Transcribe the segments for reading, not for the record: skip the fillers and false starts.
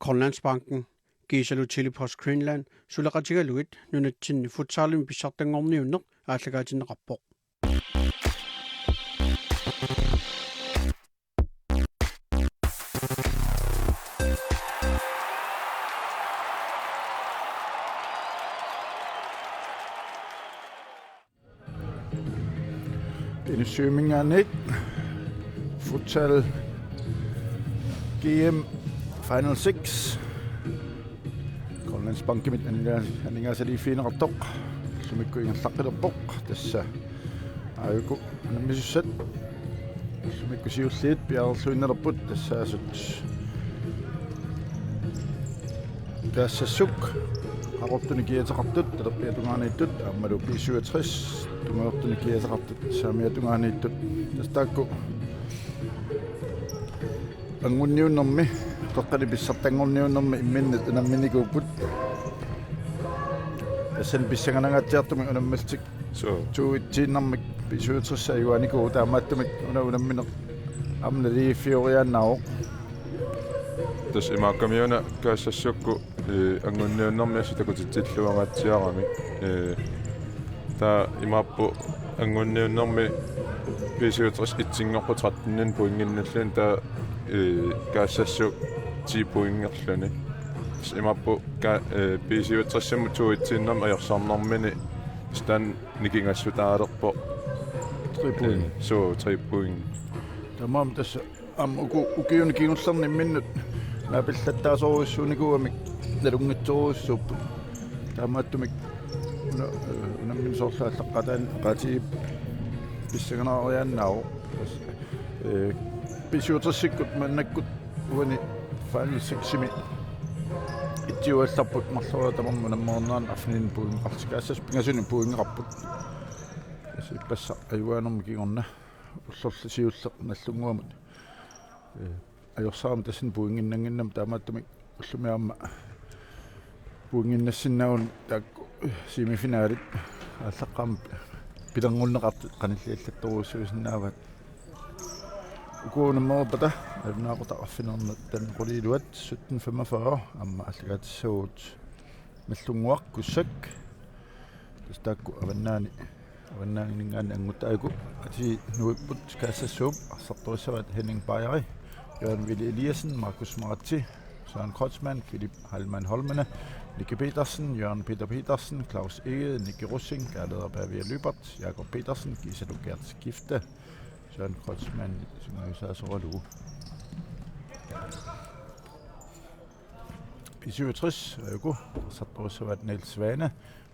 Grønlandsbanken, Kâgssagssuk post Greenland, Kalaallit, Nunaata Futsalin pissartanngorniunneq aallagaatinneqarpoq. B-67 Futsal GM Final 6 Grønlandsbanken mit anningaasali fiineqartoq sumikku ingerlaqqilerpoq tassa aayuku nammissussat sumikku siulliit piarerluinnerput tassaasut Kâgssagssuk aqortuni kiateqartut talerpiatungaaniittut aammalu B-67 tungeortuni kiateqartut saamiatungaaniittut tastaakku angorniunnermi toqqali pissartanngorniunnermi imminnat anamminikuupput tassan pissanganagaatiartumi unammaltik tuuitsiinnermik B-67 ayuanikuu taamaattumik unammineq amnaliiffioriaannaaroq tas imaakamiuna Kâgssagssukku angorniunnermi sitakutitsilluangaatsiarami taa imaappu angorniunnermi B-67 itsinngorpu 13 poinginnallun taa Kâgssagssuk 10 poingerluni imaappu B-67 tuuitsiinnermi ajorsaarnermini stan nikingassutaalerpo 3 point so 3 point tamam tassa ukiuni kiingullerni minnut naapillattaasoruissuunikuamik nalungitsoruissuuppu taamaattumik unammin soorlaallaqqataan qaati pissanganariaannaaru B-67 mannakkut uani final 6-imi ittiuallarput marlora tamarmu nammoornaan afnin puingeqartikaasas pingasuni puingeqarput passa ayuanermi kingorna ullorli siulleq nallunguamut ajorsaarmi tassin puinginnanginnam taamaattumik ullumiaamma puinginnassinnaun taakku semifinaalit ааllaqqaam pilerngulneqartut qanilliallattoruissuusinnaavat ukuunemmerpata alnaaqutaqarfinernet tanquliluat 1745 amma allagaatissauut nallunguaq kussak tastaakku avannaanginningaani anguttaaku ati nuipput Kâgssagssuk arsortorissavat Henning Bajari Jørgen Ville Eliassen Markus Maratsi Søren Kreutzmann Philip Halman Holmene Nicky Petersen Jørgen Peter Petersen Claus Egede Nicky Russing Gerleder Bavia Lybert Jakob Petersen Gisela Gerts Gifte Søren Kreutzmann Kâgssagssuk B-67 Øgo arsortorissavat Niels Svane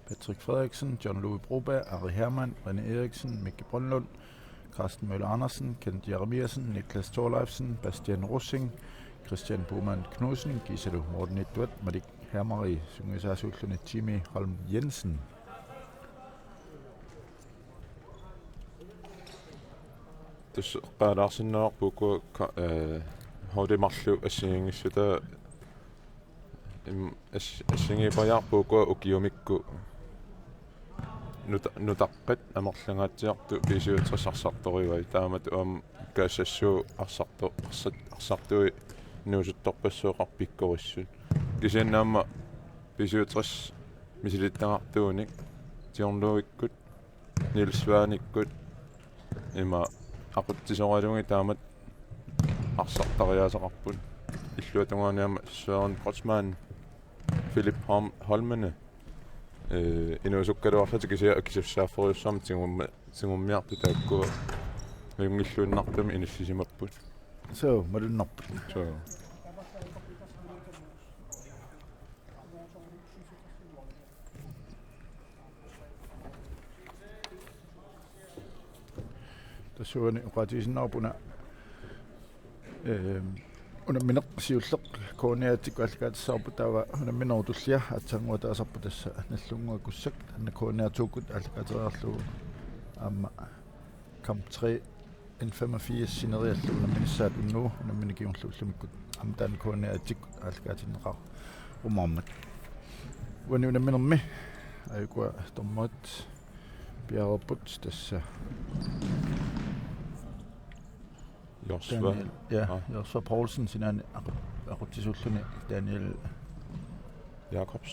Patrick Frederiksen, John Louis Broberg, Ari Hermann, René Eriksen, Mikke Brønlund, Carsten Møller Andersen, Kent Jeremiasen, Niklas Thorleifsen, Bastian Russing, Christian Boman Knudsen, Gisela Morten Edward, Madik Hermari, Kâgssagssuk, Jimmy Holm Jensen. Tas qaalaarsinnaarpuku haudemarlu assiingissata ассигипаярпуукуа укиумикку нутаққат амерлангаатсиарту B-67 таамат уам Kâgssagssuk арсартуи нуусутторпассуоқарпиккориссут кисианнаама B-67 мисилиттангартууник тиорнлуиккут нилсвааниккут има ақуттисоралунги таамат арсартариаасақарпут иллуатангуаниама Søren Kreutzmann Philip Holmene inuusukkaluarlati kisia akisafsaafforussam tingummiartu taakku mingilluunnartami inillisimapput so malunnarput so tassuani uqatiisinnaarpuna unammineq siulleq KNR24 allagaatissarputaava unamminerutullia atsanguataasarpu tassa nallungua kussak anna KNR2 allagaateriarlugu aamma kamp 3 N85 sineriallu unamminissaat unnuu unamminikingorluullumikkut amtaan KNR1 allagaatinneqar umarmak uani unamminermi ayukua tormat piarerput tassa Joshua Poulsen sinaan aqutisulluni Daniel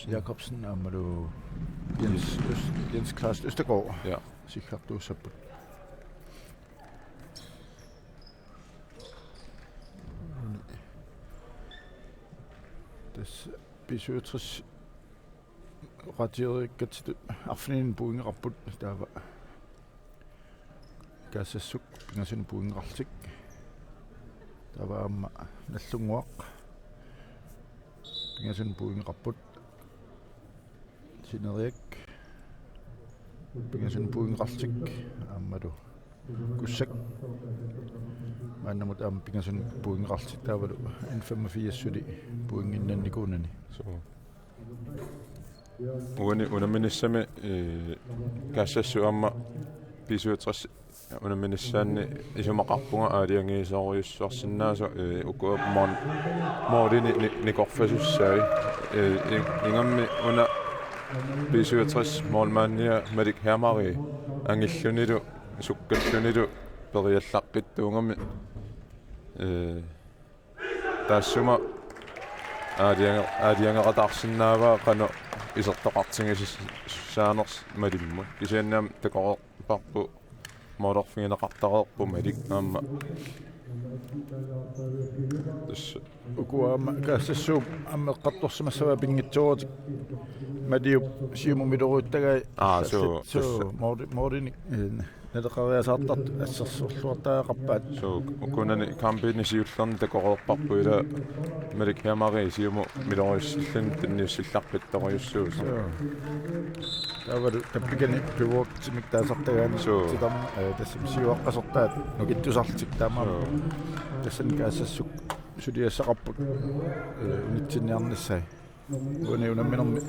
Jakobsen ammalu Jens Klaas Østergaard. Ja. Sikhartuusapput. Das B-67 Radioa ikkatsitut arfinin puingerarput taava Kâgssagssuk pingasun puingerartik taava amma nallunguaq pingasun puingerarput sineriak pingasun puingerartik ammalu Kâgssagssuk maannamut aam pingasun puingerartik taavalu N85 puinginnannikuunani. So. Unaminissami Kâgssagssuk amma B-67 unaminnissaanni isumaqarpunga aaliangiisooriussuarsinnaasu ukua moodini nikorfasussaai ingammi una B-67 moolmaannia malik hermari angillunilu sukkallunilu periallaqqittuungammi taassuma aaliangeqataarsinnaavaa qanu isertoqartingissaaners malimmu kisiannaam takoreparpu moodorfingineqartareerpu malik aamma tass ukua Kâgssagssuk ammeqqartorsimassava pingitsuurutik maliup siumumiloruuttagai so moodini naleqariasaartart assersorluartaaqarpaat so ukunani kampini siullerni takoreerparpu ila malik hermari siumu miloruissillun tanniussillaqpittoriussuus taavalu tappikani pivuortimik taasartagaani titam tassam siuaqqasortaat nukittusartik taama tassan Kâgssagssuk suliassaqarput unitsinniarnissai uni unamminermi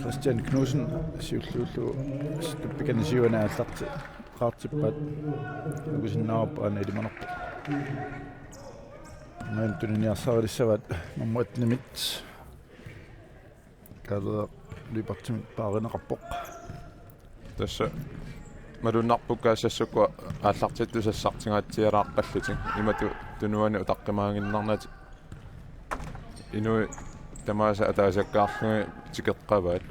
Christian Knudsen siulluullu tappikani siuanaallarti qaartippaat nukusinnaarpaani ilimanerpu maantuniniarsarilissavat mammuatnimit kalaa lipartimit paarinaqarpoq tassa malunnarpu Kâgssagssukku aallartittusassartingaatiaraаққаллутик имату тунуани утаққимаангиннарнати инуи тамааса атаасаккаарлуги тикеққаваат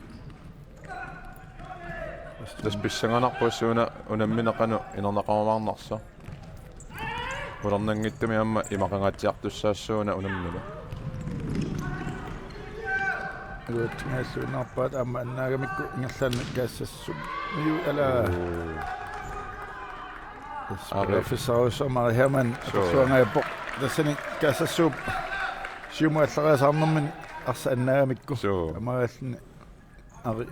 тас писсанганарпуссууна унамминеқану инернақармаарнарса улернангиттами амма имақангаатиартуссаассууна унаммина Naapaat amma annaagamikku ingerlaanna Kâgssagssuk miu ala officersomari Herman suangaapoq tassani Kâgssagssuk siumuallariasaarnermani arsa annaagamikku amagaalni ari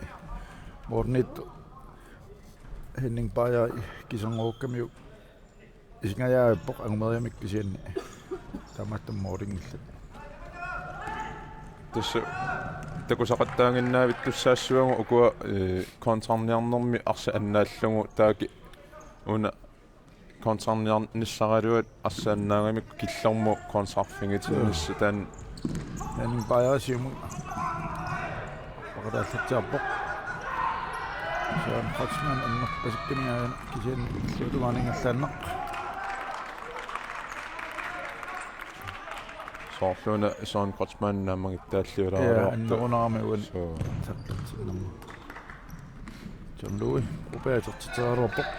mornittu Henning Bayer kisangorukkamiu isingajaapoq angumeriamikku sianni tamattam morningilla tassa takusaqattaanginnaavittussaassuangu ukua kontarniarnermi arsa annaallungu taaki una kontarniarnissaraluat arsaannaangamikku killermu kontarfingitinnissu taan Henning Bayer siumu waqalaallatiarpoq saan qatsman annerpasikkaniaan kisian luutumaaningерлааннaq soorluna soon qotsmaannaamagitaalliulaaruartu annerunarami uan taqqatsinnermu John Louis upeatertiteraruarpoq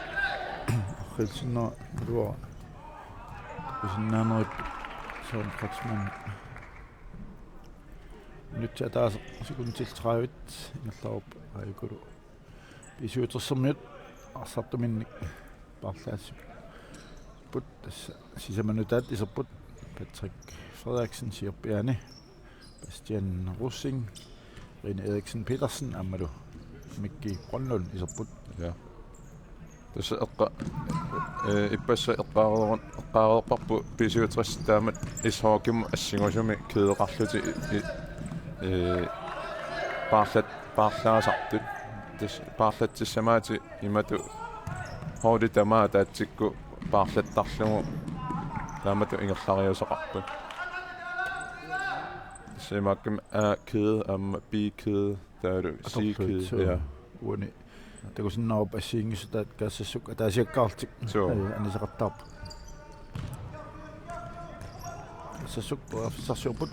arrilsinner luar usinnaaneriп soon qotsman nyt taas sekuntiltraavit ingerlarup aikulu pisuutersermiut arsartuminnik parlaassip put sisamanutaat iserput Patrick Frederiksen Sierpiani Bastian Russing Rine Eriksen Petersen ammalu Mikki Brønlund iserput ja tassa ippassa eqqaareerparpu B-67 taamat ishookim assingusumi keeqarluti parlaasartut tas parlaatissamaati imatu hoodi tamaa taatsikku parlattarlugu taamatu ingerlariusaqarput semakkim A-kæde am B-kæde taalu C-kæde ja uani takusinnarup assiingisutaat Kâgssagssuk ataasiakkaartik anisaqartaarpu Kâgssagssuk og pissartanngorniunneq.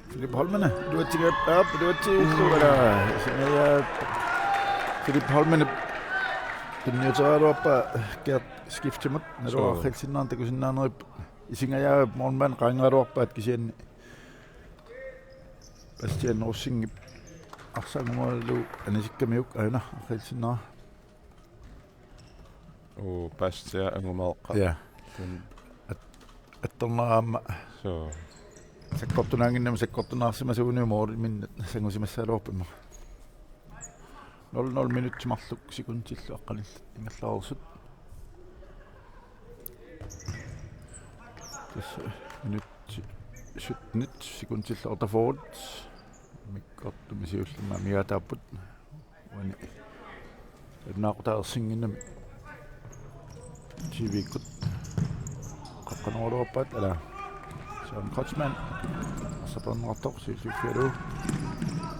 Philip Holmene, du er til op, du er til der. Philip Holmene. Den nye tøjer du op at skifte mod, når du har helt sindssygt, det kunne sådan noget. I synes jeg morgenmand ringer du op at give Bastian Rosing Kâgssagssuk anissikkammiuk aina helt O Bastian angumalqa. Ja. Attornaamma So. sakkortunaanginnam sakkortunaarsimasuuniumoori min sangusimassaaluorpimma 00 minuttimarluk sekuntillu aqqalillat ingallarursut minutti 17 sekuntillu ortaforut mikkortumisiullimma miataaput wani naaqutaersinginnam TV-kut qaqqanualuarpaat ala Søren Kotsman og så på den ret dog 24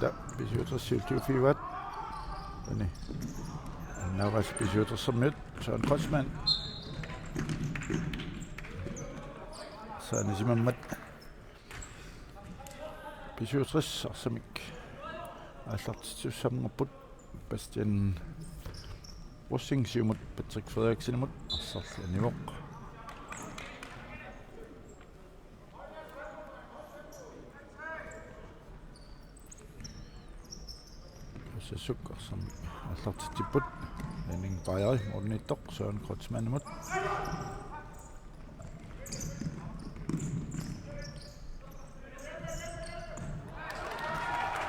der besøger 24 watt denne nærmest besøger som nyt Søren Kotsman så er det simpelthen mat besøger 60 og som ikke er slagt sammen på Bastian Rosing siger mod Patrick Frederiksen mod og så er niveau Kâgssagssuk som er slagt til bud Henning Beyer Morten i dog Søren Kotsman mod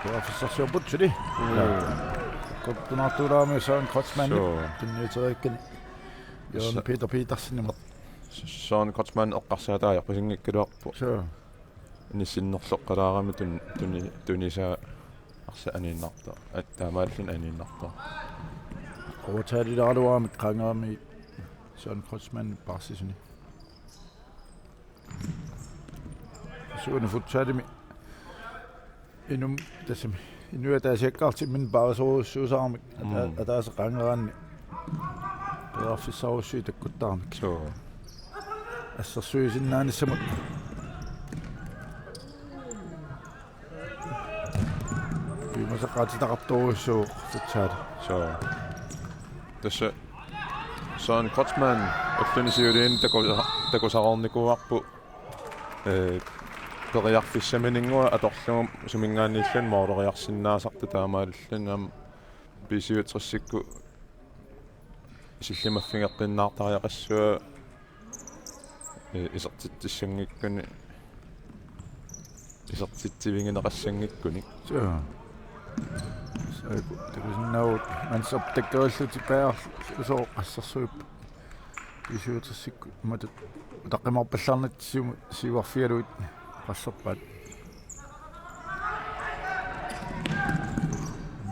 det var så så bud til det godt du nok du der med Søren Kotsman den nye tøj igen Jørgen Peter Petersen mod Søren Kotsman oqqarsaata ajapasingikkaluarpu så nissinnerloqqalaarami tunisa arsa aniinnarta attaamaallun aniinnarta overtager de Radioa med kranger med Søren Kotsman barsisuni så er det futsal med endnu det som nu er der sikkert altid min bare så sammen at der er så rangeren der er så sygt det godt der så altså søge sin nærmere som vi må så ret der raptor så futsal så tässä Søren Kotsman utlunisiuliin takusarornikuarpu periarfissaminingua atorlugum sumingaanniillan moororiarsinnaasartu taamaalillun B-67-sikku sillimaffingeqqinnaartariaqassua isertittissangikkuni isertittivingineqassangikkuni så det er sådan noget man så opdager tilbage så Kâgssagssuk i 67 med der kommer op besandet siver 4 ud Kâgssagssuk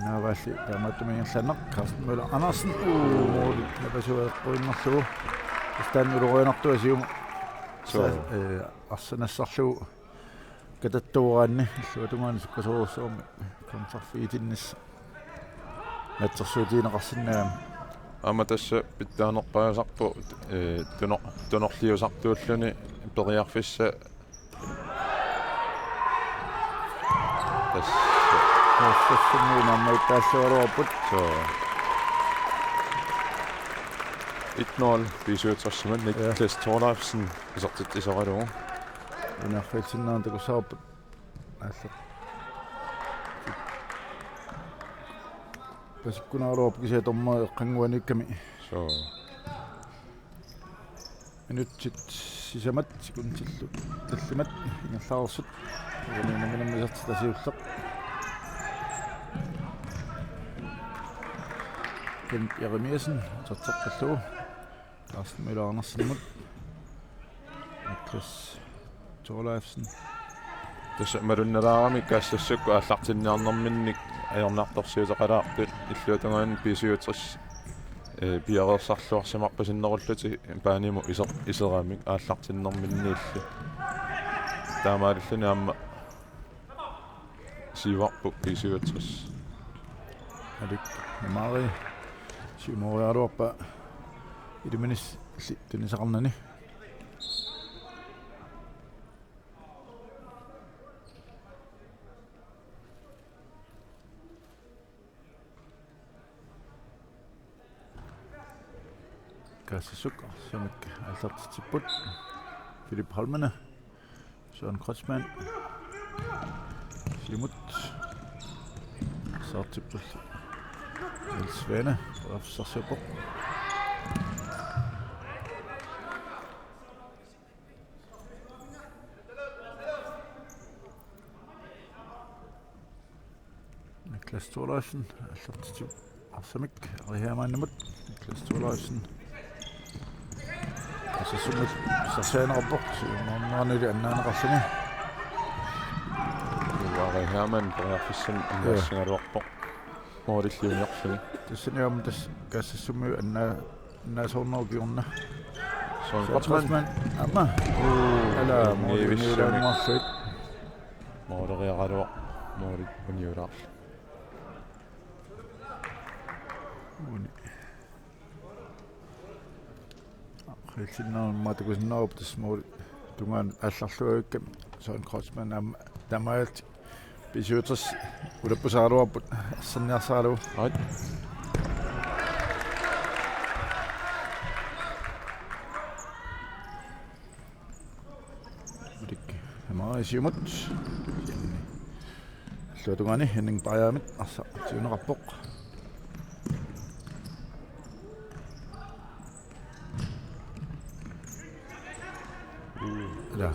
nå hvad siger der måtte man sende Carsten Møller Andersen det var så rønner så stand nu rønner du siger så Arsenal så katattuaranni suutungaani sukkasoorsuum konserfiitinnis natsersuutiineqarsinnaam ama tässä pittaanerpaasarpu tunorliusartuulluni periarfissa tässä nuunamma taassuaruaput så 1-0 B-67 Niklas Thorleifsen isertittisaralugu unarfitsinnaam takusaarput assa pasikkunaaruap kisiatorma qanguanikkami så minutsit sisamat sekuntillu tallimat ingallarussut uunamminammisartitasiulleq Kent Jeremiasen tartarpallugu Carsten Møller Andersen mod Niklas Thorleifsen tässä marunnalaarami Kâgssagssuk аллартинниарнэрминник ajornaartorsiutaqalaarput illuutangaan B-67 piareersarluarsimарпасиннеруллути пааниму исераамик ааллартиннэрминниилли таамааллуни аама сиварпу B-67 alik mari simoriaruarpa iliminis tunisaqarnani Kâgssagssuk arsamik аллартитиппут Philip Holmene Søren Kreutzmann Simut Sartippul Niels Svane Kâgssagssuk Niklas Thorlaisen аллартитип арсамик ариаамааннамут Niklas Thorlaisen Kâgssagssuk сарсаанерпорт морнернили аннаанеқарсани Herman Borgerfissen annaassingaluarpo moorilluniorluni тассаниам тас Kâgssagssuk аннаасорнерукиорна Søren Kreutzmann амма ала moorilluniorluni mooreriaraluar moorilluniulaar Хилсиннаарма такусиннааруп тассмуул тунгаан алларлуагаккам Søren Kreutzmann ам тамаалт писуутас улаппусааруарпут ассерниарсаалу right улик амаасиумут луатугаани хиннинг паяамит арса тиунеқарпоқ ла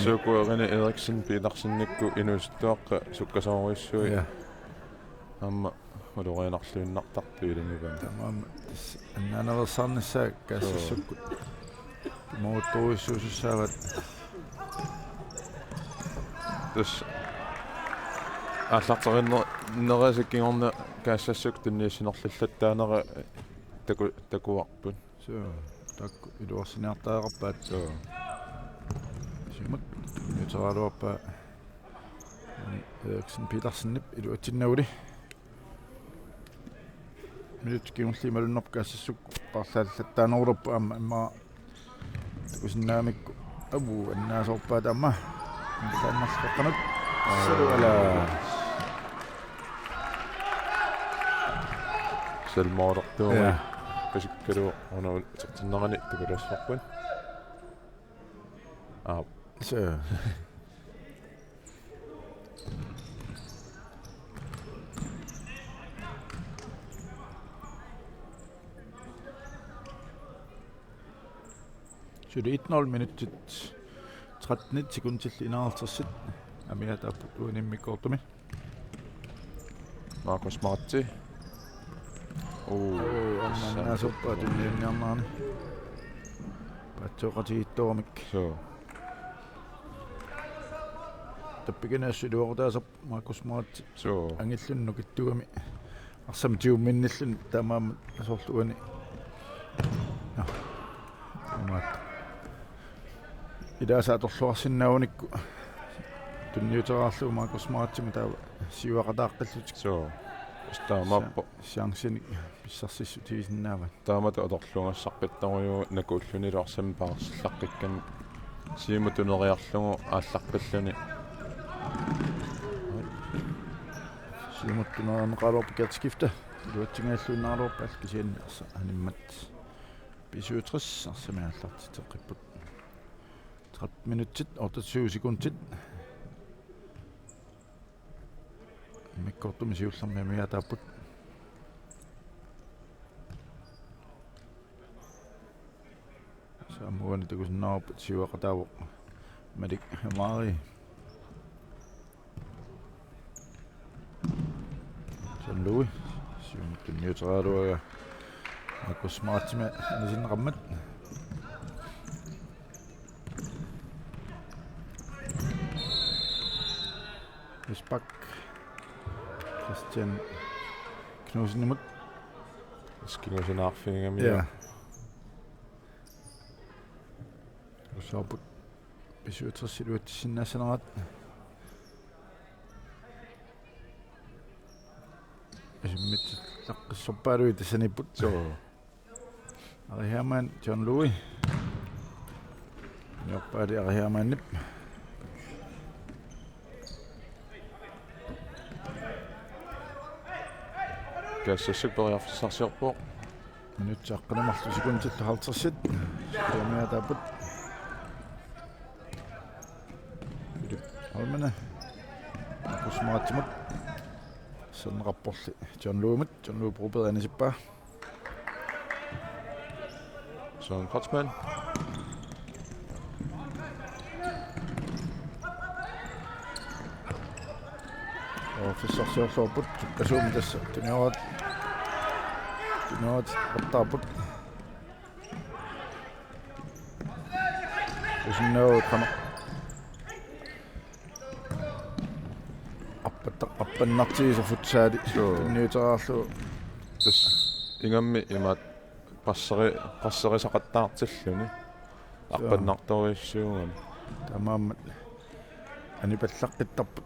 Søkuerine Eriksen piilarsinnikku inustuaqqa sukkasooruissuи amma ulorianarluinnartartuilingivaa тамаам аннаанерсаарнissaа Kâgssagssukкут моотторуиссуусуссаават тус аллартериннерасиккингорна Kâgssagssuk tunniissinerlallаттаанера такуарпут so такку илуарсиниартаагарпаат so симут ньютралуарпа Eriksen Petersenнип илуатсиннаули минут киунлималуннерп Kâgssagssuk парлааллаттаанерулерпу амма такусиннаамикку абу аннаасорпаат амма тааннарсоққанут салуала selmoortortuumi пасиккалу оно тертиннерани такулассарпун so Så det er 1-0 minuttet 13 sekunder til 51. Amia der på en mikrofomi. Markus Martti Anna soppa tunnin jammaani. Patsoqati toomik. so Tappikena syduortaasap Markus Martti. so Angillunnu kittuami. Arsam 20 minnillun tamaam asorluani. Ja. Ida saatorluarsinnaunikku tunniuteraarlu Markus Martti mata siuaqataaqqallut so staamappo chanceni pissarssissu tiisinnaava taamata odorluungassarpittaruju nakuulluniluarsam paarsillaqikkan siimutuneriarlugu aallarpalluni siimuttunereneqaluarpu katskifta luatsingaallunnaarluarpa alkisiin animmat pisuutris arsamiallartiteqqipput 13 minuttit 28 sekundtit mikkortumi siullermi miataaput saamuani takusinnaarput siuaqataavuq malik hamari sanlui siumuttunniuteraluaga Markus Martti anisinneqammat Spak Christian Knudsenimut skinusinаарfingami ja usaaput pisuutersiluatissinnaassanerat asimmit laqqissorpaalui tassaniput so Arihaman John Louis Njorpaali Arihamannip Kâgssagssuk periarfissarsiorpo minut aqqanamarlu sekuntillu haltersit Nunaata almana kusmaattimut sannerapporli John Lou proberet anisippa Søren Kotsman. og fissarsiorluarput sukkasuumi tassa tuniarat attaaput usinnaut qana appannartiisa futsaali niuteraallu Tas ingammi imat passerisaqattaartilluni arpannartoriissuungan tamaammat anipallaqqittarput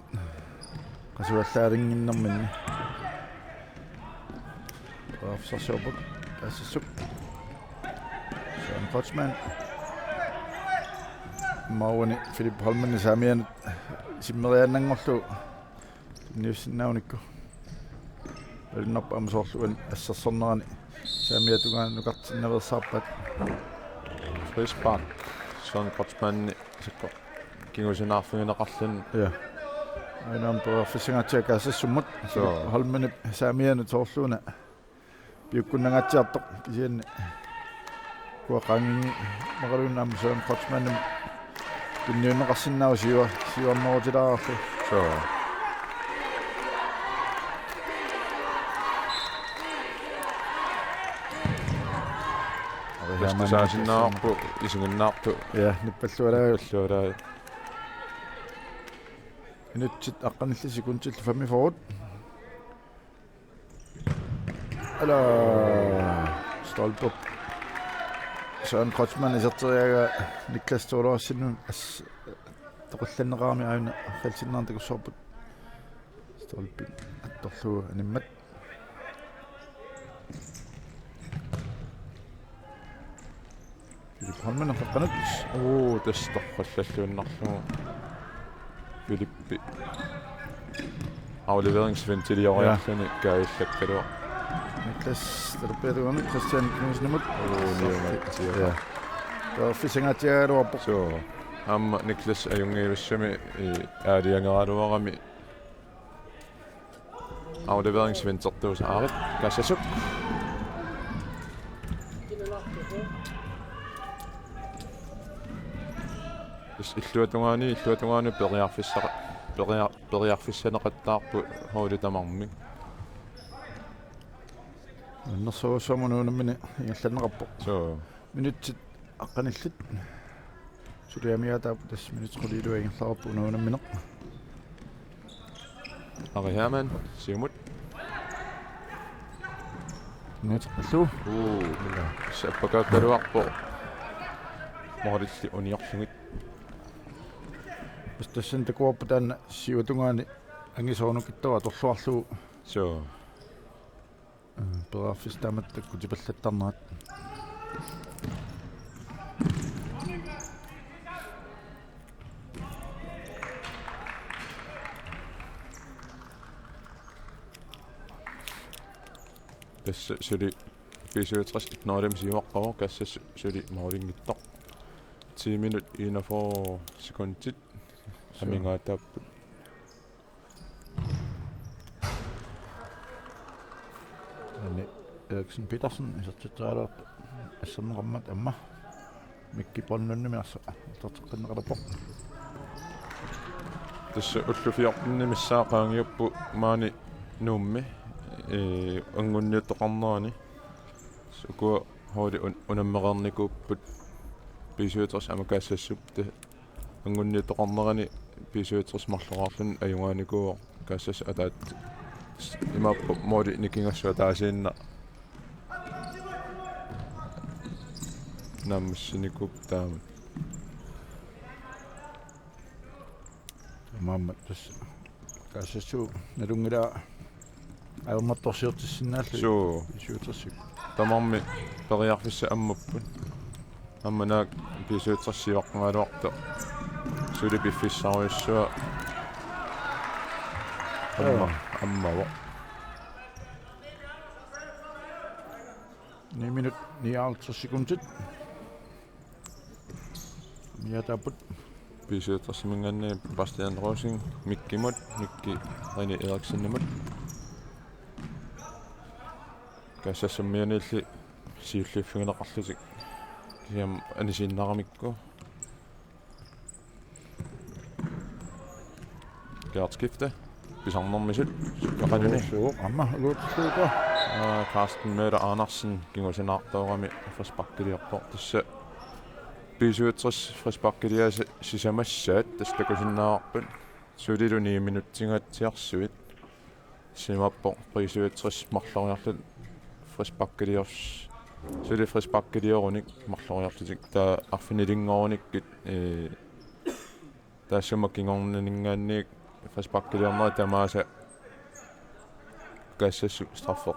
qasuallaalinginnerminni fissarsiorput Kâgssagssuk Søren Kotsman Mauani Philip Holmen saamianut simmeriannangorlu niussinaunikku alnarpa amsoorluan assarsornerani saamiatugaan nukartinnaversaarpat frispark Søren Kotsman sikko kingusinаарfungineqarlun ja ainam perfissingatia Kâgssagssumut Holmen saamianut soorluuna piukkunnangatsiartoq kisianni kuaqangingi maqaluunnaam Søren Kotsman tunniunneqarsinnau siuarnerutilaarlu Saasinnaarpu isunginnaarpu ja nippallualaa inutsit aqqanilli sekuntillu 5 forward ala stolpe Søren Kotsman iserteriaga Niklas Tolorsinnu toqullanneqaarmi auna khalsinnaartakussorput stolpe attorluu animmat Philip Holmen qaqqanut tastorqallalluunnarlugu Philippi afleveringsventilioriarluni kaillakkalua Niklas terperuami Christian Knusnumut niumattia der fissingaatialuarpo amma Niklas ajungiivussami aaliangeraluarami afleveringsventertuus aarit Kâgssagssuk illuatungaani periarfissaneqattaarpu hoolutamarmik annersuussuamunuunammini ingallanneqarpo minutsit aqqanillit suliamiataap tas minutqulilua ingerlarpu unuunammineq arihaman siumut minutqallu sappakaakkaluarpo morilli uniorlugit tassan takuarpu taanna siuatungaani angisoornukittua torluarluu periarfis taamatta kutipallattarnerat tässä suli B-67 ignorem siuaqqavu kassas suli moringittoq 10 minut 41 sekundit amingaataappu ani Eriksen Petersen isertitraalaarpu asserneqammat amma mikki ponnunnimi arsa torteqqinneqalappoq tässä ullufiortinni missaaqaangiuppu maani nuummi angunniuttoqarnerani suku hooli unammeqarnikuupput B-67 ama Kâgssagssuk angunniuttoqarnerani B-67 marloqarlun ajungaanikuuq Kâgssagssuk ataat imappu mooli nikingassua taasiinna nammussinikuk taamut mamma tas Kâgssagssuk nalungila aummattorsiortissinnaallу B-67 tamarmi periarfissa ammupput ammanak B-67 sivaqqangaluarta suli piffissariussua ammawa 9 minut 59 sekundit. Mia taput. B-67 Bastian Rosing mikkimut mikki René Eriksen-nimut Kâgssagssummianilli siulliffigineqarlutik kiam anisiinnaramikku Gertskifte pisarnermisut sukkaqanuni Amma luutsuuta. Carsten Møller Andersen kingusinnaartoorami frisbakkiliorpor tassa B-67 frisbakkilia sisamassaat tastakusinnaarput sulilu 9 minuttingatsiarsuit simappo B-67 marloriarlut frisbakkiliors suli frisbakkiliorunik marloriarlutik taa arfinilingorunikkit taassumakkingornaningaanniik frisbakkiliorneri tamaasa Kâgssagssuk straffer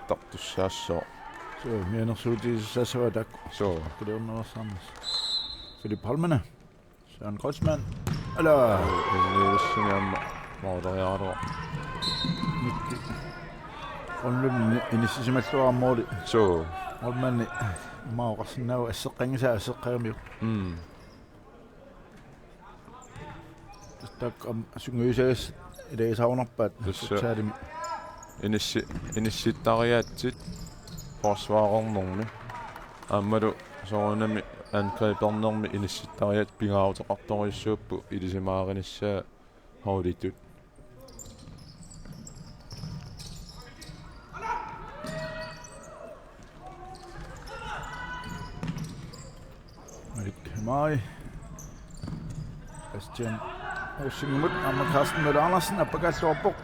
tartussaassoo Så mianersuutiissassava takku. so Kiliornerassaarnas. Philip Holmene. Søren Kreutzmann. Eller Illiussingam mooderiaruo Mikki. Onlun inissisimalluarmooli. so Holmanni maoqarsinnaagu asseqqangisaa asseqqaamiu. Tak sunguyusagas ilaisarunarpaat saalimi. Inissittariaatsit forsvaarornermi aammalu soorunami angrebernermi inissittariat pingaaruteqartoriussuuppu ilisimaarinissaa houlitut Mai. Bastian Ossingumut amma Carsten Møller Andersen appakaalluarpoq.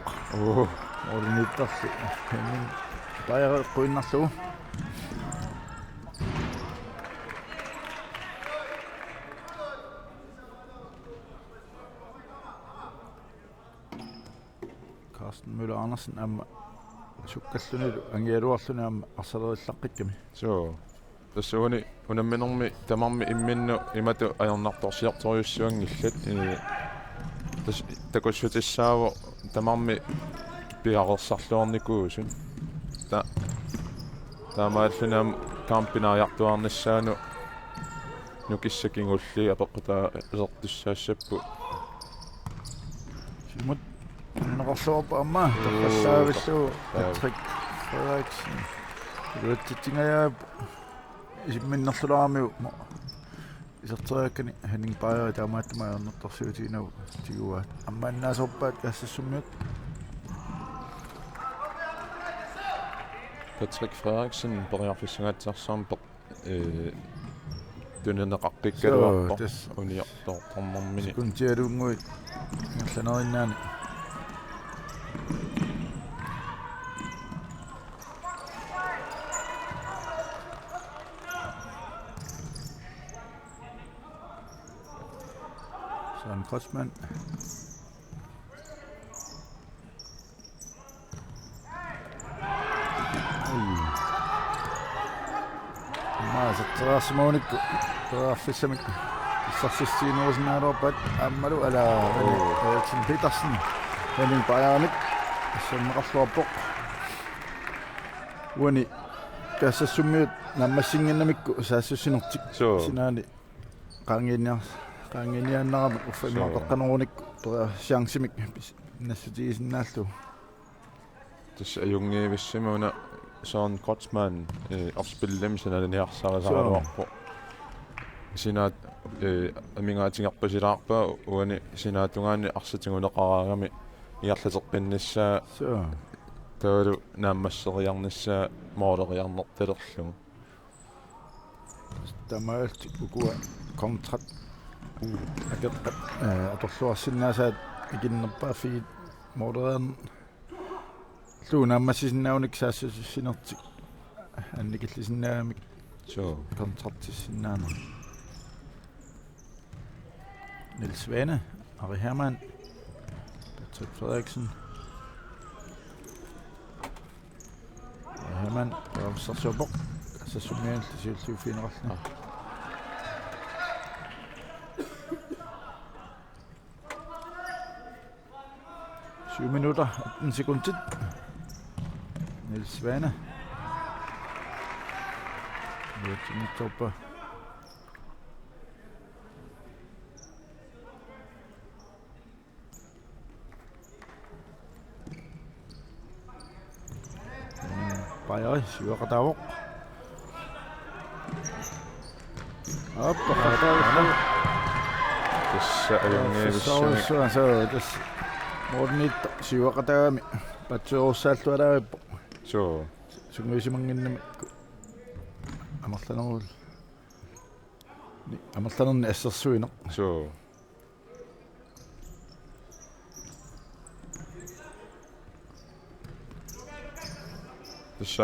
Ornittarsi. Henning Bayre quinnarlu. Carsten Møller Andersen amma sukkallunilu angialuarluni amma arsalerillaqqitami. so tassuni unamminermi tamarmi imminnu imatu ajornartorsiartoriussuangillat takussutissaavu tamarmi piaqersarluarnikuusun taamaallunam kampinaariartuarnissaanu nukissakingulli apeqqutaa isertussaassappu Simut naqarluarpa amma taqqassaavillu Patrick Frederiksen. Luattitingajaap isimminnerlulaarmiu iserteriakkani Henning Bayre taamaattamaajornertorsiutiinagu tiguaat ammaannaasorpaat Kâgssagssummiut. Patrick Frederiksen periarfissangatsarsaarpa tuneneqarpikkaluarpo uniartortornermini kuntialuunguit ngallanerinnaani Søren Kreutzmann. Maasatteraasimaunikku teraarfissamikku issarsissiinuusinnaaloorpat aammalu ala Eriksen Petersen Henning Bayernik assanneqarluarpoq uani Kâgssagssummiut nammassinginnamikku saassussinertik sinaani qaangiinniannarama uffamiaqaqqanerunikku siangsimik nassutiisinnaallu tassa ajungiivissima Søren Kreutzmann opspillem sanaliniarsarisaruarpo sinaat amingaatigerpasilaarpa uani sinaatungaani arsatinguneqaraagami iarlateqqinnissaa taalu naammasseriarnissaa mooleriarnertalerlugu tamaalti ukua kontrakt ageqqat atorluarsinnaasaat ikinnerpaafi mooleriarn luunaammassisinnaaunik saassusinertik annikillisinnaamik kontraktissinnaana Niels Svane, Ari Hermann, Patrick Frederiksen. Ari Hermann, Kâgssagssuk, Kâgssagssummian, tisiulluuffiinerarluna. 7 minutter, 18 sekunder. Niels Svane. Toppa. Bajaj, syvaqataavoq. Appa qataavilla. Tässä ajungeevissunik. Så das mornit syvaqataami. Patsuussaallualaavippo. So. Sunguisimanginnami. Amarlanerul. Amarlanerni assersuineq. So. Tässä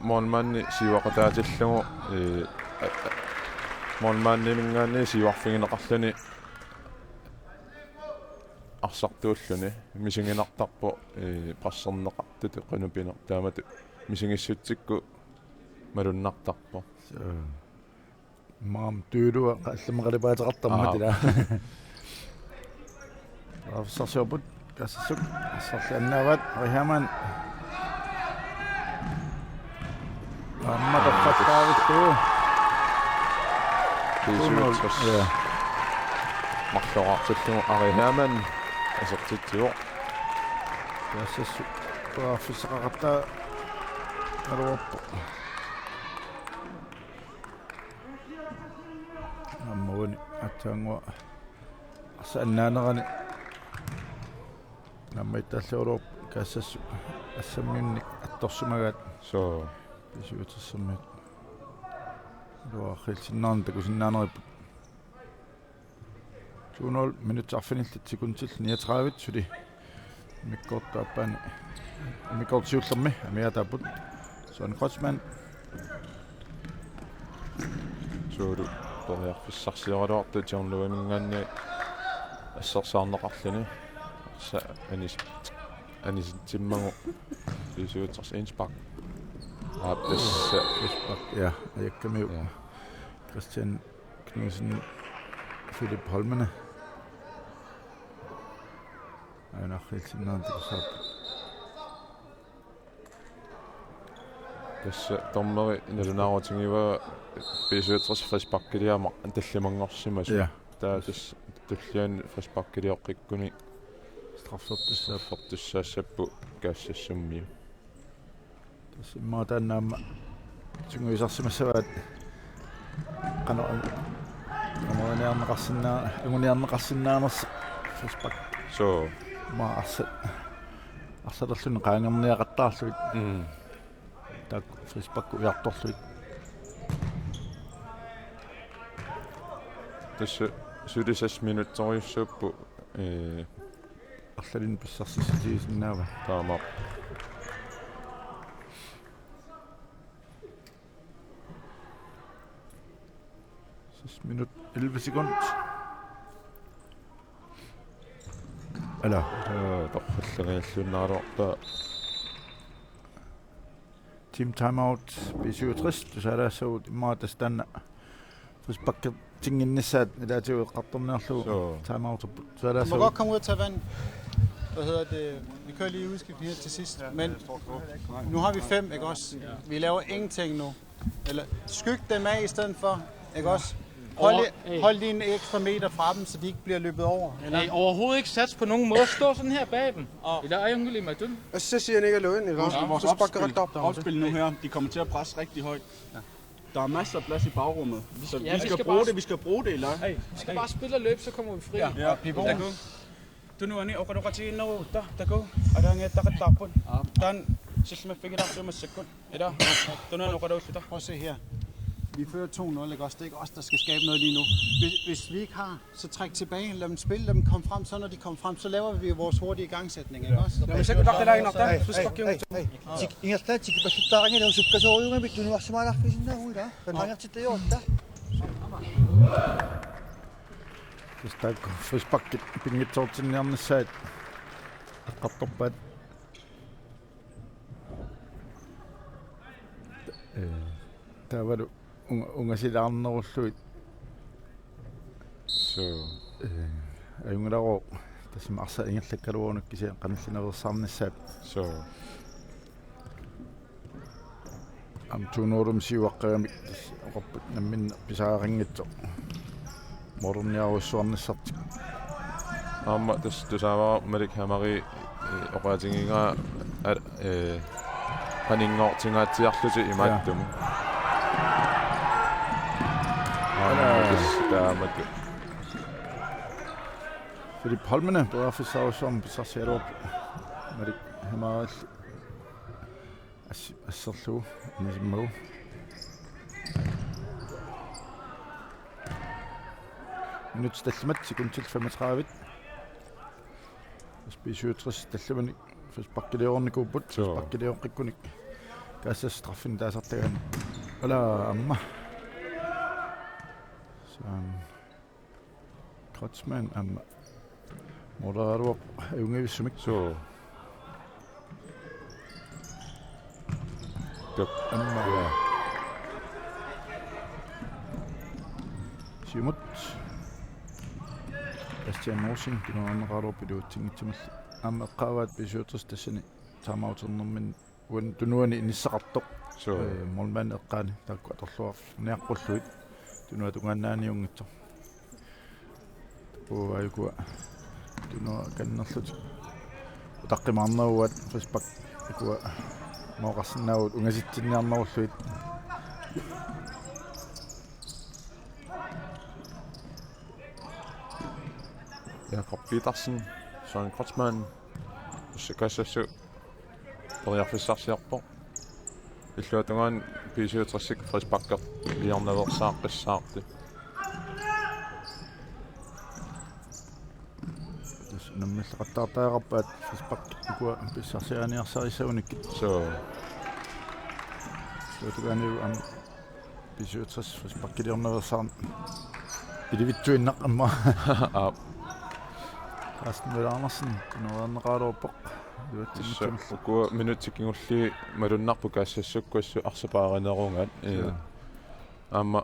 monmanni siwaqataatillugu monmanni mingaanni siwarfingineqarluni арсартууллуни мисингинартарпо пассернеқартут qanupiner таамату мисингиссутсикку малуннартарпо маам тüüруа қаллимақалипаатеқартарматила авсарсуапут Kâgssagssuk ассарлааннаават рихаман амматаққаттаавиттуу писуутсас марлораартиллугу арихаман асертитсио Kâgssagssuk пааффисақақартаа алуарпо аммауни атсаангуа арсааннаанерани наммайтааллуурууп Kâgssagssuk ассаммиунник атторсумагаат so писуутсэрсэрмит луаррилсиннаарни такусиннаанериппут 2-0 минутсарфиниллит секундтил 39 сули миккортааппаани миккортсиуллерми амиатааппут Søren Kreutzmann сууру ториарфиссарсиоралуарту тиорнуимингаанни ассерсаарнеқарлуни са аниситсиммагу писуутсарс инспак ааппас ja ajakkamiu Christian Knudsen Philip Holmene анаррилсиннаантикусаап tässä tommeri nalunaarutingива писуутсарс фриспаккилиама таллимангорсимасу таатас туллиан фриспаккилиоққиккуни страффертуссааффертуссаассаппу Kâgssagssummiu тассиммаатааннаама сингуисарсимассаваат қано амониарнеқарсинаамерс фриспак so ма арсалерлуни qaangerniaqattaarluit так фриспакку уярторлуит tässä 7 минутториуссууппу арлалин писсарсиситигисиннаава таама 6 minut 11 sekund ala torfalleriallunnaaruarpa team timeout B67 tusaalaassavut immaatastanna frisbakker tinginnissaat ilaatigu eqqartorniarlugu timeout Du må godt komme ud og tage vand. Hvad hedder det? Vi kører lige udskiftning her til sidst. Men nu har vi 5, ikke også? Vi laver ingenting nu. Eller skyg dem af i stedet for, ikke også? Hold lige en ekstra meter fra dem, så de ikke bliver løbet over. Nej, overhovedet ikke sats på nogen måde. Stå sådan her bag dem. I der er jo lige med døden. Og så siger han ikke at løbe ind, ikke også? Vores opspil nu her, de kommer til at presse rigtig højt. Ja. Der er masser af plads i bagrummet, så vi skal bruge det i løg. Vi skal bare spille og løbe, så kommer vi fri. Ja, Pibon. Du nu okay, du kan tage noget der går. Og der er der kan tage på. Den så man fik det op som sekund. Der. Du nu okay, du der. Prøv at se her. Vi fører 2-0, ikke også? Det er ikke os, der skal skabe noget lige nu. Hvis vi ikke har, så træk tilbage. Lad dem spille, lad dem komme frem. Så når de kommer frem, så laver vi vores hurtige igangsætning, ikke også? Jamen, så kan du lade nok der. Så skal jeg jo. Ingat sige på starten, det er så jo med du nu også meget af sin der. Den har til det jo der. Stag frisbakker pingitsortinniarnissaat eqqartorpaat taavalu ungasilaarnerulluit so ajungalaru tassima arsa ingerlakkaluunukkisia qanallinerersarnissaat so am tuunuurum siuaqqagamik oqarput nammin pisaaringitso morunniarussuarnissartik Amma tusaava malik hamari oqaatinginga qaninngortingaatiarluti imaattum taamak Philip Holmene berafissarussuarm pisarsialuup malik hamari asserlu nisimmagu minut tallimat sekuntil 35 B-67 tallimani faspakkiliornikuupput faspakkiliorqikkunik Kâgssagssuk taasartagan ala amma Kratzmann amma moderaruaq ayungivissumik so amma siumut Christian Norsing kinuanneqaluupiluutsingitsimal amma eqqaavaat B-67 tassani taamauternermin uan tunuani inissaqartoq so molman eqqaani taakku atorluar niaqqulluit tunua tungannaaniungitso ayukua tunua kannerlut utaqqimaarneruat Facebook ikua mooqarsinnaavut ungasitsinniarnerulluit Jakob Petersen Søren Kratzmann Kâgssagssuk toriarfissarsiarpo illuatungaan B-67 frisbakker liarnaversaaqissaarti nammalleqattaartaaqarpaat Facebook ikua pissarsiaaniarsarissaunik so tugaaniu am B-67 Facebook-liarnaversaarn ilivitsuinnaq amma Carsten Møller Andersen nuanneqaaluuppoq ukua minutsikingulli malunnarpu Kâgssagssukkuassu arsapaarinерунгаат аама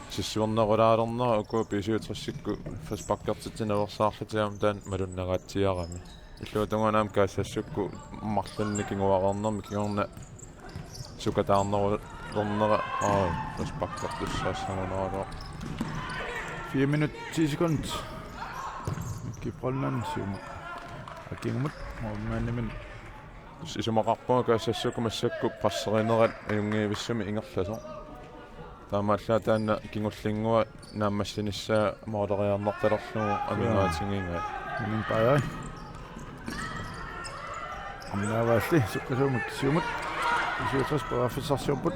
сиссуернерулаалернера ukua B-67-кку фаспаккертитсиневерсаарлутиам таан малуннагаатсиарами иллуутунгунаам Kâgssagssukку марлунни кигуарернерми кигорна сукатаарнерулернера фаспаккертуссаассагунералуа 4 minut 10 sekunder Kiprolman siumu akingumut mormannimin исумақарпуга Kâgssagssuk массакку пассеринерат аюнгиивиссами ингерласо таамааллаа таанна кингуллингуа нааммассиниссаа моодериарнерталерлугу амингаатингинга min bajai amnaavaалли суккасуумут сиумут 67 berafissarsiorput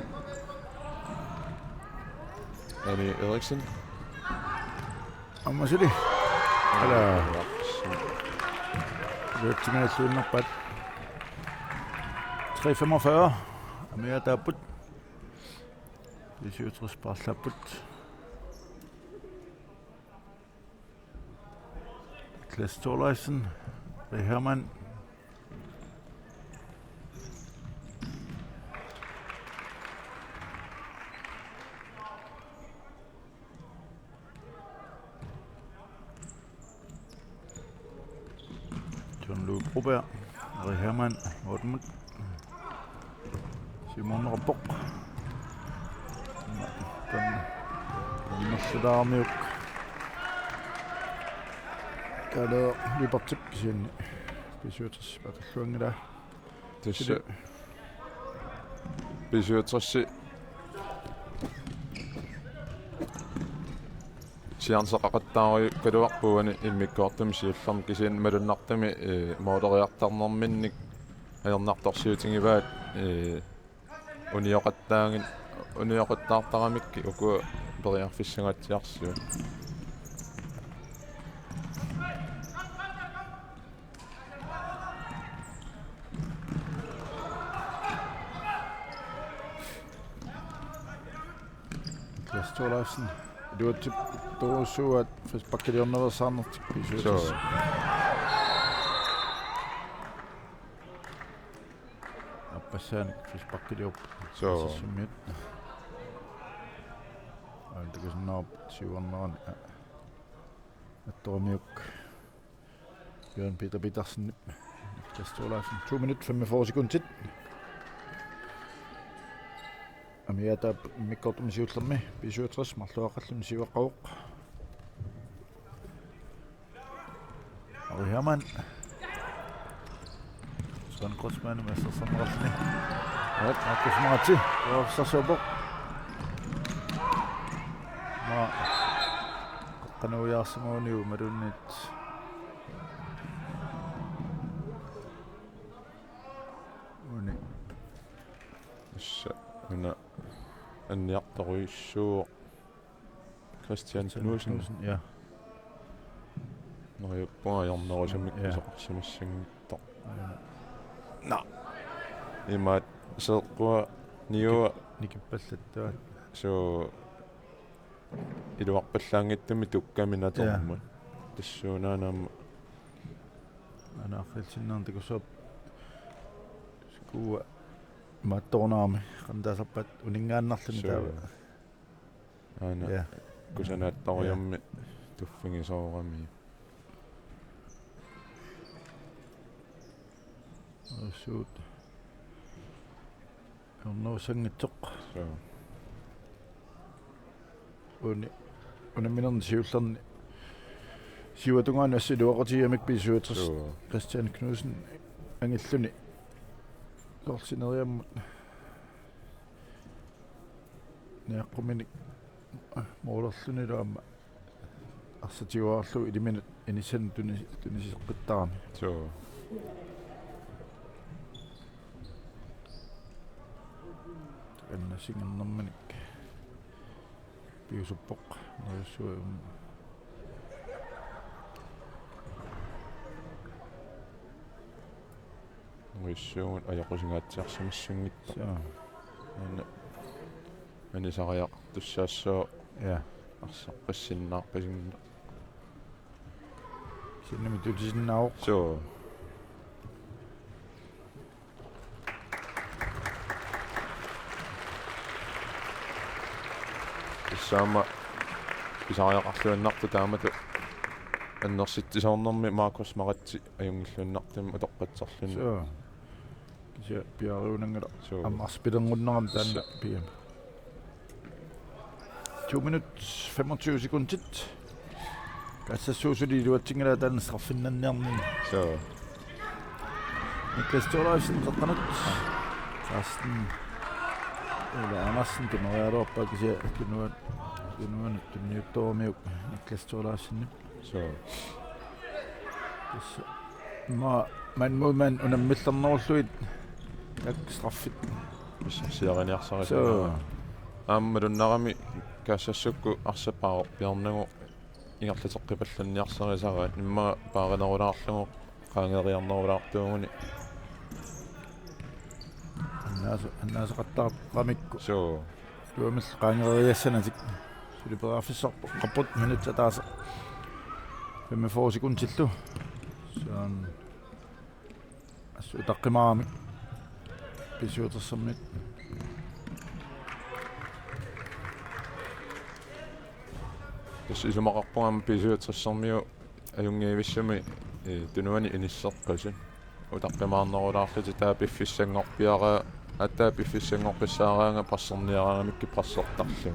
Annie Eriksen ammasili ala løbtingaassuinnerpat 3:45 amia taaput 67 parlapput Klaas Thorleifsen Hermann Broberg, Hermann, Morten, Simon Rapport, Nassadamiuk, Kalaallit Libertip sinne, B-67 bataljonilla. Tässä B-67 siansaqaqattaari kaluarpuani immikkoortum siallarm kisiin malunnartami mooderiartarnerminnik ajernartorsiutingivaat unioqattaartaramikki ukua periarfissagaatiarsiu Klaas Thorleifsen. Du har tosuat faspakkiliorneversaarnertik B-67. Appassaan faspakkiliorp. So Summit. Altakusinnaarp siuarnerani. Attormiuk. Jørgen Peter Petersen. Klaas Thorleifsen. 2 minut 45 sekunder. Amiata mikkortum siullermi B-67 marluaqallun sivaqqauq. Og Hermann. Sådan korsmanden med sig som rafne. Ja, Markus Marti. Og så sober. Ma qanu yaasmuni umarunit. Uni. Huna anniartaruissuuq Christian Knudsen. Ja. Når jeg bor i området, som er singt. Nå. I mat så går niu Nikipallat. så i det var pallangittum tukkamina tormun. Tissuunanam Ana khilsinnan tikusop. Skua mattornaami qantasappat uningaannarlun taava. Ana. Ja. Kusanaattoriammi tuffingisoorami. Suut. On sangittoq. Så. Unaminerni siullerni sivatungaani assiluaqatiamik B-67 Christian Knudsen angilluni lorsineriammut neaqquminik moolerluni laamma arsatiuarlu iliminut inisan tunisiseqqittaarami. Så. Annasingernermanik piusuppoq nerussuum Nuissuun ajaqusingaatsiarsumissungitta. så Anisariaq tussaassoo ja arsaqqissinnaarpasinna. sinnami tulisinnaaq Så. Sama pisariaqarluannartu taamatu annersittisoornermi Markus Maratti ajungilluannartum utoqqatsarluni. så kisia piaruunangala Så. ammarspilerngунneram taanna piam 2 minutter 25 sekunder. Kâgssagssuk luatsingala taanna straffinnanniarnin. Så. Niklas Thorlaisen qaqqanut. Karsten Eller Andersen tunorialuarpa kisia tunuan tunniuttormiuk Niklas Thorlaisen. Så. Man unammillernerulluit tak straffit. Siariniarsari. Så Ammalunnerami Kâgssagssukku arsapaaru piarnagu ingerlateqqipallanniarsarisarat imma paarinarulaarlugu qaangeriarnerulaartuuguni. annaasaqattaaqamikku Så. luamil qaangeriassanatik suliperaafissarpu qapput minutta taasa 45 sekuntillu saan assu taqqimaami pisuutersammit Jos isumaqarpuam pisuutersermiu ajungiivissami tunuani inisserqasun utaqqimaarnerulaarluti taapiffissangorpiara attaapiffissangorpissaaraanga passerniaraangamikki passertarlugu.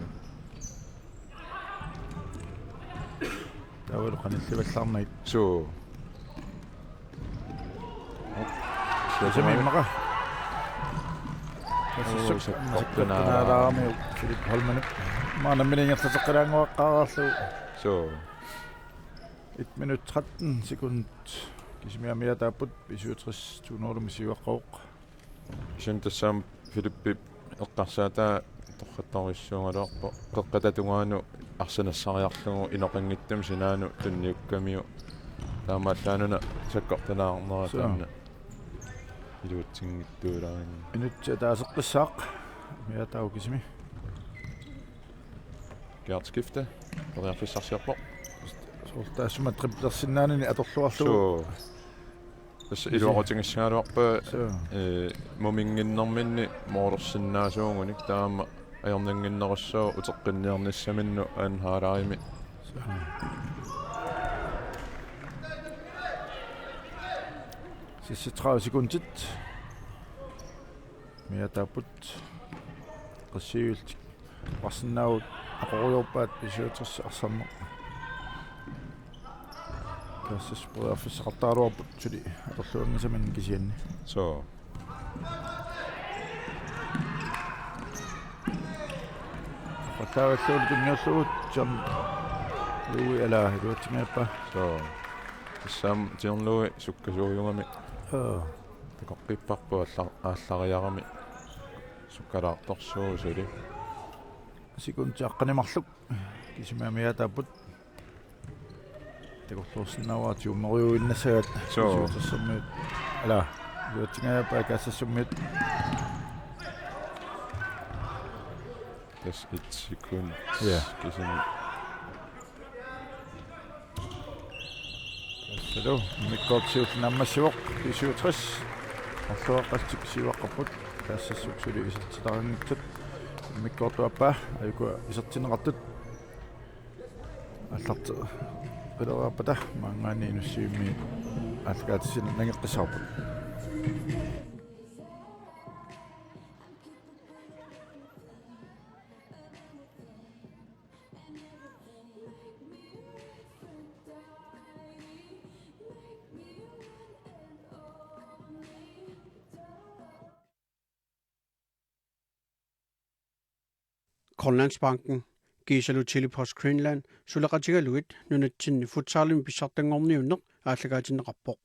taavalu qanillivallarnait Så. samiimmaqa Kâgssagssuk Philip Holman maanamminingerlateqqalaanguaqqaararlu Så. 1 minut 13 sekund kisimiamia taapput B-67 tuunoorlumi sivaqqauq Kisen tassam Filippi eqqarsaata torqattorissuungaluarpo qeqqatatungaanu arsanassariarlugu inoqanngittum sinaanu tunniukkamiu taamaallaanuna sakkortanaarnera taanna iluutsingittuulaani minut taaseqqissaaq mia taavu kisimi Gærtskifte Radioa sortaassuma triplersinnaanini atorluarlugu Så. Tässä iluaqutingsaaluarpa muminginnerminni moorlersinnaasuungunik taama ajornanginnerussuu uteqqinniarnissaminnu aanhaalaarimi. sidste 30 sekundet mia taapput qissiuiltik qarsinnaavut aquriorpaat pisuutersi arsammo kaassaspuaffissaqartaaluarput suli atorluangisaman kisianni so qattaavalluuli kunniullugut John Louis ala luatsingaappa so sam tiornui sukkasuuriungami takoqqipparpu ааллариарами суккалаартарсуу сали сикунтиаққанимарлук кисимаамиатааппут такорлуурсиннааваа тиуммериуиннасагат суутерсэрмиут ала юатингаапаа каассассуммиут das 1 sekund кисим тассалу миккоотсиуллинаммассуоқ 57 орлуаққалтик сиваққарпут каассассук сули исертитарангитсут миккоортуаппаа аюку исертинеқартут алларт пилерааппата маангаани нуссиимми аллагаатсин нагеққисаарпут Grønlandsbanken, Kâgssagssuk Telepost Greenland, Sulaqatigaluit, Nunaatsinni Futsalin pissartanngorniunneq, aallagaatinneqarpoq.